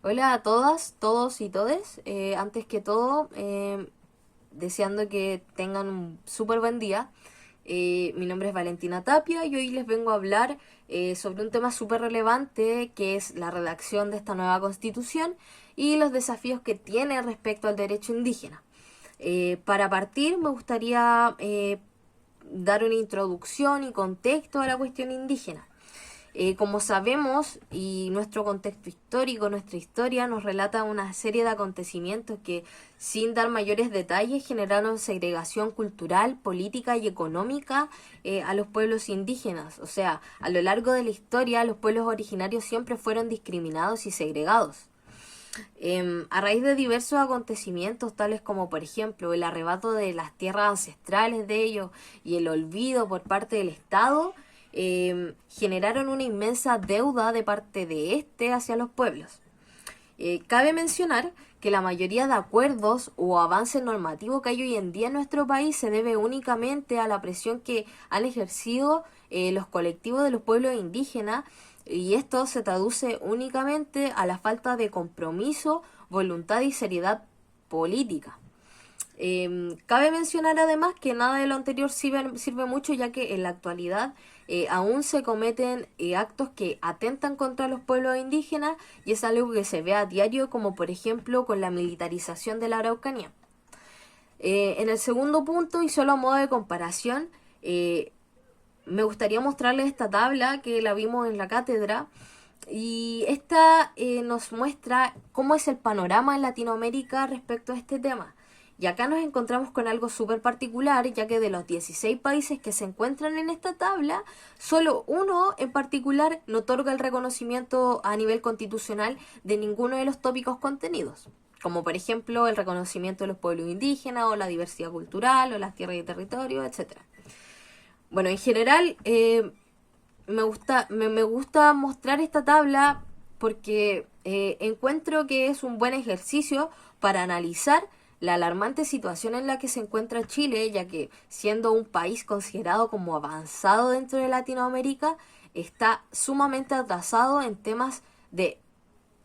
Hola a todas, todos y todes. Antes que todo, deseando que tengan un súper buen día. Mi nombre es Valentina Tapia y hoy les vengo a hablar sobre un tema súper relevante que es la redacción de esta nueva constitución y los desafíos que tiene respecto al derecho indígena. Para partir, me gustaría dar una introducción y contexto a la cuestión indígena. Como sabemos, y nuestro contexto histórico, nuestra historia nos relata una serie de acontecimientos que, sin dar mayores detalles, generaron segregación cultural, política y económica a los pueblos indígenas. O sea, a lo largo de la historia, los pueblos originarios siempre fueron discriminados y segregados. A raíz de diversos acontecimientos, tales como por ejemplo el arrebato de las tierras ancestrales de ellos y el olvido por parte del Estado, generaron una inmensa deuda de parte de este hacia los pueblos. Cabe mencionar que la mayoría de acuerdos o avances normativos que hay hoy en día en nuestro país se debe únicamente a la presión que han ejercido los colectivos de los pueblos indígenas, y esto se traduce únicamente a la falta de compromiso, voluntad y seriedad política. Cabe mencionar además que nada de lo anterior sirve mucho, ya que en la actualidad aún se cometen actos que atentan contra los pueblos indígenas, y es algo que se ve a diario, como por ejemplo con la militarización de la Araucanía. En el segundo punto, y solo a modo de comparación, me gustaría mostrarles esta tabla que la vimos en la cátedra, y esta nos muestra cómo es el panorama en Latinoamérica respecto a este tema. Y acá nos encontramos con algo súper particular, ya que de los 16 países que se encuentran en esta tabla, solo uno en particular no otorga el reconocimiento a nivel constitucional de ninguno de los tópicos contenidos, como por ejemplo el reconocimiento de los pueblos indígenas o la diversidad cultural o las tierras y territorios, etcétera. Bueno, en general, me gusta mostrar esta tabla porque encuentro que es un buen ejercicio para analizar la alarmante situación en la que se encuentra Chile, ya que siendo un país considerado como avanzado dentro de Latinoamérica, está sumamente atrasado en temas de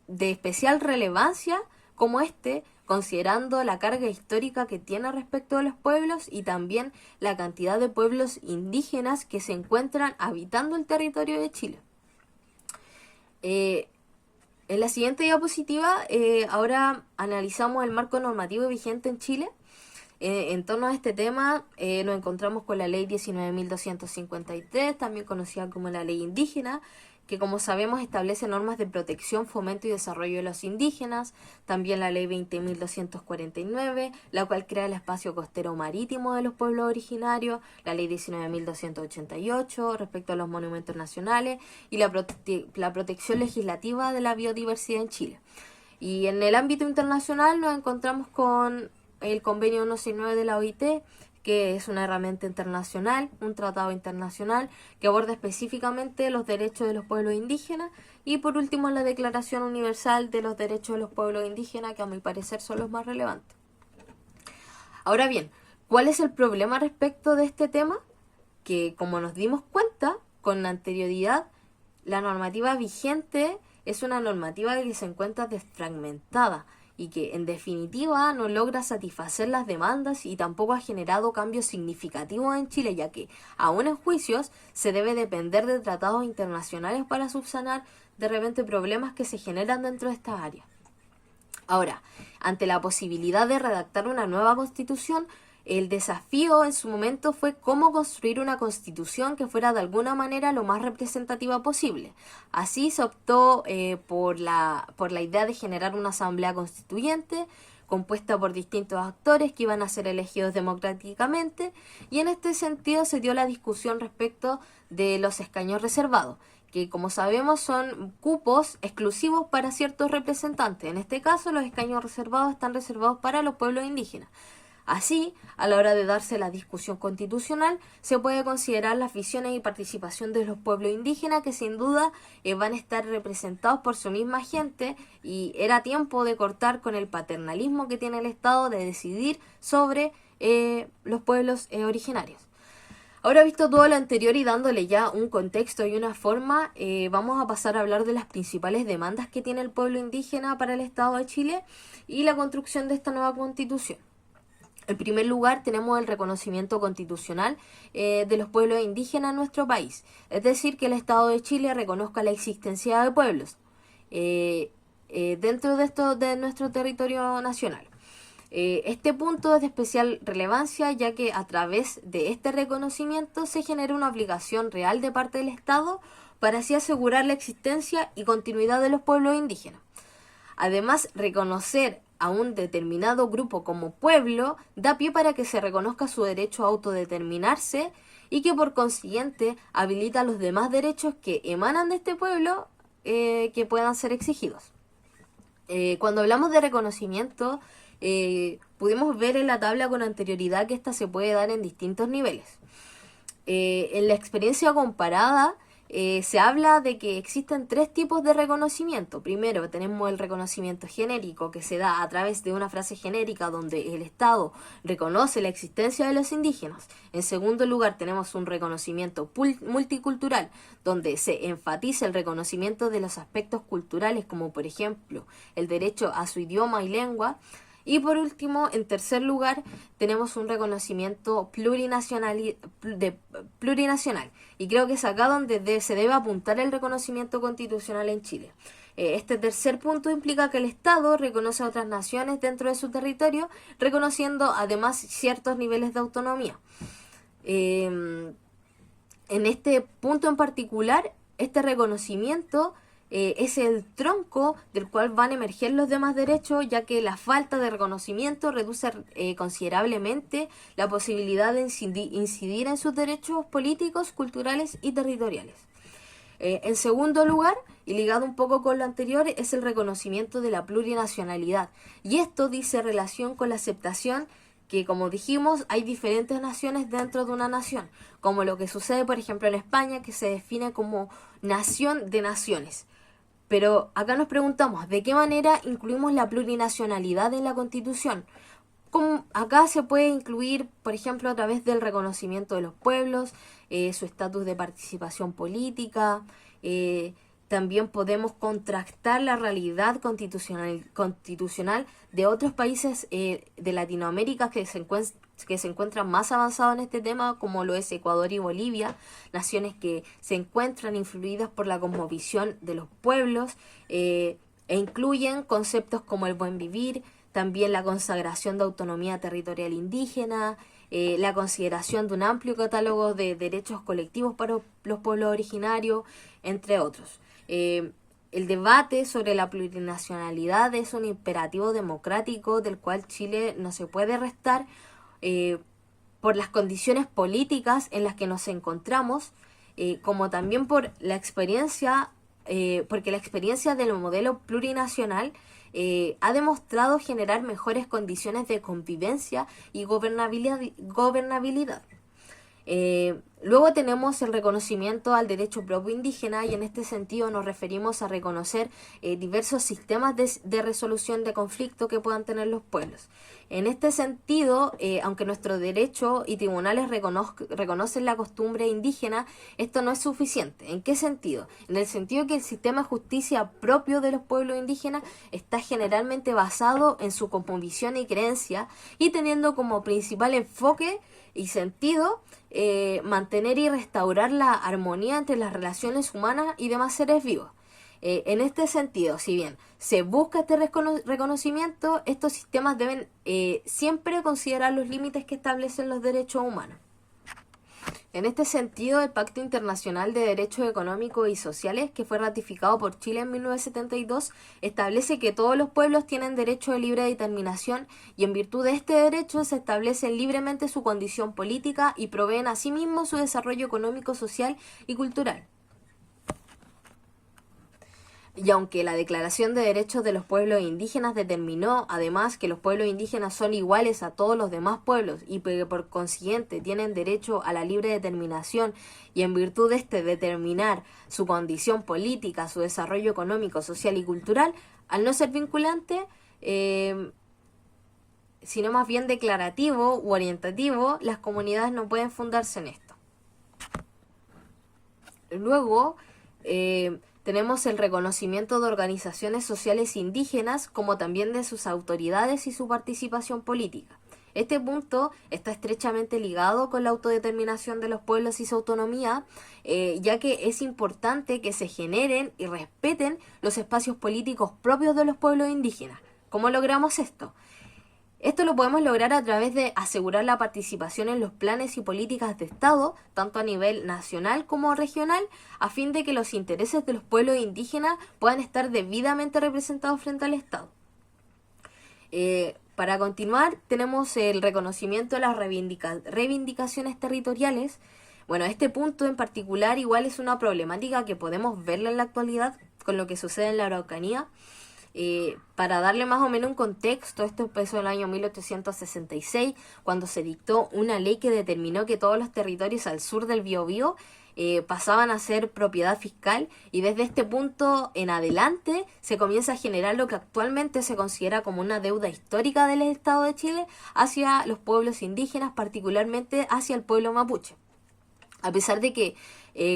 especial relevancia como este, considerando la carga histórica que tiene respecto de los pueblos y también la cantidad de pueblos indígenas que se encuentran habitando el territorio de Chile. Eh, en la siguiente diapositiva, ahora analizamos el marco normativo vigente en Chile. En torno a este tema, nos encontramos con la Ley 19.253, también conocida como la Ley Indígena, que como sabemos establece normas de protección, fomento y desarrollo de los indígenas. También la Ley 20.249, la cual crea el espacio costero marítimo de los pueblos originarios. La Ley 19.288 respecto a los monumentos nacionales y la protección legislativa de la biodiversidad en Chile. Y en el ámbito internacional nos encontramos con el convenio 169 de la OIT, que es una herramienta internacional, un tratado internacional que aborda específicamente los derechos de los pueblos indígenas. Y por último, la Declaración Universal de los Derechos de los Pueblos Indígenas, que a mi parecer son los más relevantes. Ahora bien, ¿cuál es el problema respecto de este tema? Que como nos dimos cuenta con anterioridad, la normativa vigente es una normativa que se encuentra desfragmentada y que en definitiva no logra satisfacer las demandas y tampoco ha generado cambios significativos en Chile, ya que aún en juicios se debe depender de tratados internacionales para subsanar de repente problemas que se generan dentro de estas áreas. Ahora, ante la posibilidad de redactar una nueva constitución, el desafío en su momento fue cómo construir una constitución que fuera de alguna manera lo más representativa posible. Así se optó por la idea de generar una asamblea constituyente compuesta por distintos actores que iban a ser elegidos democráticamente, y en este sentido se dio la discusión respecto de los escaños reservados, que como sabemos son cupos exclusivos para ciertos representantes. En este caso, los escaños reservados están reservados para los pueblos indígenas. Así, a la hora de darse la discusión constitucional, se puede considerar las visiones y participación de los pueblos indígenas, que sin duda van a estar representados por su misma gente, y era tiempo de cortar con el paternalismo que tiene el Estado de decidir sobre los pueblos originarios. Ahora, visto todo lo anterior y dándole ya un contexto y una forma, vamos a pasar a hablar de las principales demandas que tiene el pueblo indígena para el Estado de Chile y la construcción de esta nueva constitución. En primer lugar, tenemos el reconocimiento constitucional de los pueblos indígenas en nuestro país, es decir, que el Estado de Chile reconozca la existencia de pueblos dentro de esto de nuestro territorio nacional. Este punto es de especial relevancia ya que a través de este reconocimiento se genera una obligación real de parte del Estado para así asegurar la existencia y continuidad de los pueblos indígenas. Además, reconocer a un determinado grupo como pueblo da pie para que se reconozca su derecho a autodeterminarse y que por consiguiente habilita los demás derechos que emanan de este pueblo que puedan ser exigidos. Cuando hablamos de reconocimiento, pudimos ver en la tabla con anterioridad que esta se puede dar en distintos niveles. En la experiencia comparada, se habla de que existen tres tipos de reconocimiento. Primero, tenemos el reconocimiento genérico, que se da a través de una frase genérica donde el Estado reconoce la existencia de los indígenas. En segundo lugar, tenemos un reconocimiento multicultural, donde se enfatiza el reconocimiento de los aspectos culturales, como por ejemplo el derecho a su idioma y lengua. Y por último, en tercer lugar, tenemos un reconocimiento plurinacional. Y creo que es acá donde se debe apuntar el reconocimiento constitucional en Chile. Este tercer punto implica que el Estado reconoce a otras naciones dentro de su territorio, reconociendo además ciertos niveles de autonomía. En este punto en particular, este reconocimiento es el tronco del cual van a emerger los demás derechos, ya que la falta de reconocimiento reduce considerablemente la posibilidad de incidir en sus derechos políticos, culturales y territoriales. En segundo lugar, y ligado un poco con lo anterior, es el reconocimiento de la plurinacionalidad. Y esto dice relación con la aceptación que, como dijimos, hay diferentes naciones dentro de una nación, como lo que sucede, por ejemplo, en España, que se define como nación de naciones. Pero acá nos preguntamos, ¿de qué manera incluimos la plurinacionalidad en la Constitución? Acá se puede incluir, por ejemplo, a través del reconocimiento de los pueblos, su estatus de participación política. También podemos contrastar la realidad constitucional de otros países de Latinoamérica que se encuentran más avanzados en este tema, como lo es Ecuador y Bolivia, naciones que se encuentran influidas por la cosmovisión de los pueblos e incluyen conceptos como el buen vivir, también la consagración de autonomía territorial indígena, la consideración de un amplio catálogo de derechos colectivos para los pueblos originarios, entre otros. El debate sobre la plurinacionalidad es un imperativo democrático del cual Chile no se puede restar por las condiciones políticas en las que nos encontramos, como también por la experiencia, porque la experiencia del modelo plurinacional ha demostrado generar mejores condiciones de convivencia y gobernabilidad. Luego tenemos el reconocimiento al derecho propio indígena y en este sentido nos referimos a reconocer diversos sistemas de resolución de conflicto que puedan tener los pueblos. En este sentido, aunque nuestro derecho y tribunales reconocen la costumbre indígena, esto no es suficiente. ¿En qué sentido? En el sentido que el sistema de justicia propio de los pueblos indígenas está generalmente basado en su cosmovisión y creencia y teniendo como principal enfoque y sentido mantener y restaurar la armonía entre las relaciones humanas y demás seres vivos. En este sentido, si bien se busca este reconocimiento, estos sistemas deben siempre considerar los límites que establecen los derechos humanos. En este sentido, el Pacto Internacional de Derechos Económicos y Sociales, que fue ratificado por Chile en 1972, establece que todos los pueblos tienen derecho de libre determinación y en virtud de este derecho se establecen libremente su condición política y proveen asimismo su desarrollo económico, social y cultural. Y aunque la Declaración de Derechos de los Pueblos Indígenas determinó además que los pueblos indígenas son iguales a todos los demás pueblos y que por consiguiente tienen derecho a la libre determinación y en virtud de este determinar su condición política, su desarrollo económico, social y cultural, al no ser vinculante, sino más bien declarativo u orientativo, las comunidades no pueden fundarse en esto. Luego, tenemos el reconocimiento de organizaciones sociales indígenas, como también de sus autoridades y su participación política. Este punto está estrechamente ligado con la autodeterminación de los pueblos y su autonomía, ya que es importante que se generen y respeten los espacios políticos propios de los pueblos indígenas. ¿Cómo logramos esto? Esto lo podemos lograr a través de asegurar la participación en los planes y políticas de Estado, tanto a nivel nacional como regional, a fin de que los intereses de los pueblos indígenas puedan estar debidamente representados frente al Estado. Para continuar, tenemos el reconocimiento de las reivindicaciones territoriales. Bueno, este punto en particular igual es una problemática que podemos verla en la actualidad con lo que sucede en la Araucanía. Para darle más o menos un contexto, esto empezó en el año 1866, cuando se dictó una ley que determinó que todos los territorios al sur del Biobío pasaban a ser propiedad fiscal, y desde este punto en adelante se comienza a generar lo que actualmente se considera como una deuda histórica del Estado de Chile hacia los pueblos indígenas, particularmente hacia el pueblo mapuche. A pesar de que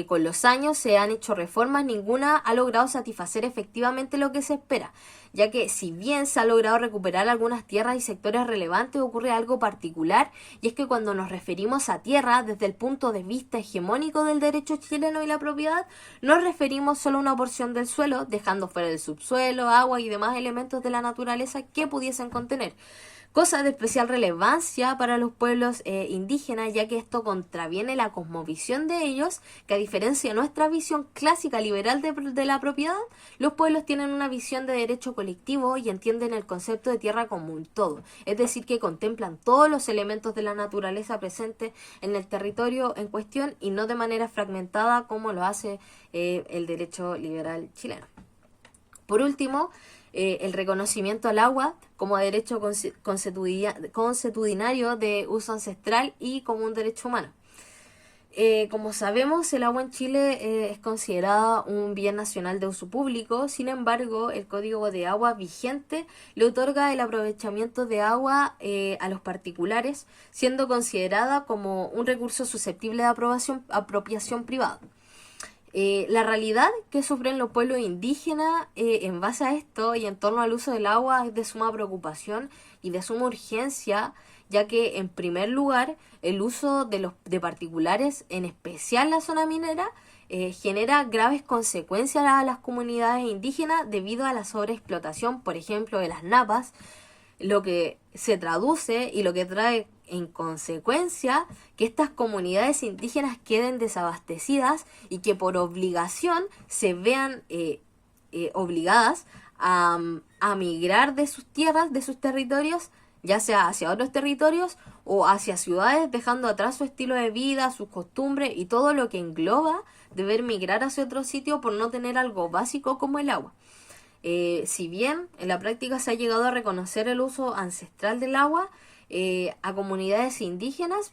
con los años se han hecho reformas, ninguna ha logrado satisfacer efectivamente lo que se espera, ya que si bien se ha logrado recuperar algunas tierras y sectores relevantes, ocurre algo particular, y es que cuando nos referimos a tierra desde el punto de vista hegemónico del derecho chileno y la propiedad, nos referimos solo a una porción del suelo, dejando fuera el subsuelo, agua y demás elementos de la naturaleza que pudiesen contener. Cosa de especial relevancia para los pueblos indígenas, ya que esto contraviene la cosmovisión de ellos, que a diferencia de nuestra visión clásica liberal de la propiedad, los pueblos tienen una visión de derecho colectivo y entienden el concepto de tierra como un todo, es decir, que contemplan todos los elementos de la naturaleza presentes en el territorio en cuestión y no de manera fragmentada como lo hace el derecho liberal chileno. Por último, el reconocimiento al agua como derecho consuetudinario de uso ancestral y como un derecho humano. Como sabemos, el agua en Chile es considerada un bien nacional de uso público. Sin embargo, el Código de Agua vigente le otorga el aprovechamiento de agua a los particulares, siendo considerada como un recurso susceptible de apropiación privada. La realidad que sufren los pueblos indígenas en base a esto y en torno al uso del agua es de suma preocupación y de suma urgencia, ya que en primer lugar el uso de particulares, en especial la zona minera, genera graves consecuencias a las comunidades indígenas debido a la sobreexplotación, por ejemplo, de las napas, lo que se traduce y lo que trae en consecuencia que estas comunidades indígenas queden desabastecidas y que por obligación se vean obligadas a migrar de sus tierras, de sus territorios, ya sea hacia otros territorios o hacia ciudades, dejando atrás su estilo de vida, sus costumbres y todo lo que engloba deber migrar hacia otro sitio por no tener algo básico como el agua. Si bien en la práctica se ha llegado a reconocer el uso ancestral del agua a comunidades indígenas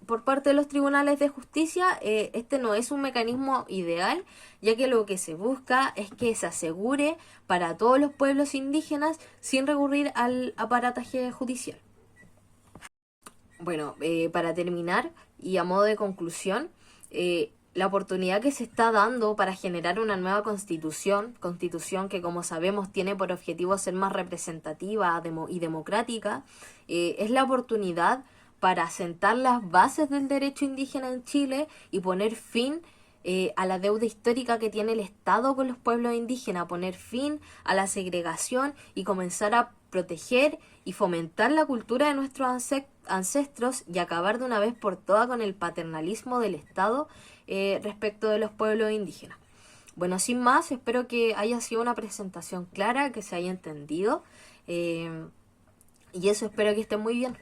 por parte de los tribunales de justicia, este no es un mecanismo ideal, ya que lo que se busca es que se asegure para todos los pueblos indígenas sin recurrir al aparataje judicial. Bueno, para terminar y a modo de conclusión, la oportunidad que se está dando para generar una nueva constitución que como sabemos tiene por objetivo ser más representativa y democrática, es la oportunidad para sentar las bases del derecho indígena en Chile y poner fin a la deuda histórica que tiene el Estado con los pueblos indígenas, poner fin a la segregación y comenzar a proteger y fomentar la cultura de nuestros ancestros y acabar de una vez por todas con el paternalismo del Estado respecto de los pueblos indígenas. Bueno, sin más, espero que haya sido una presentación clara, que se haya entendido y eso, espero que estén muy bien.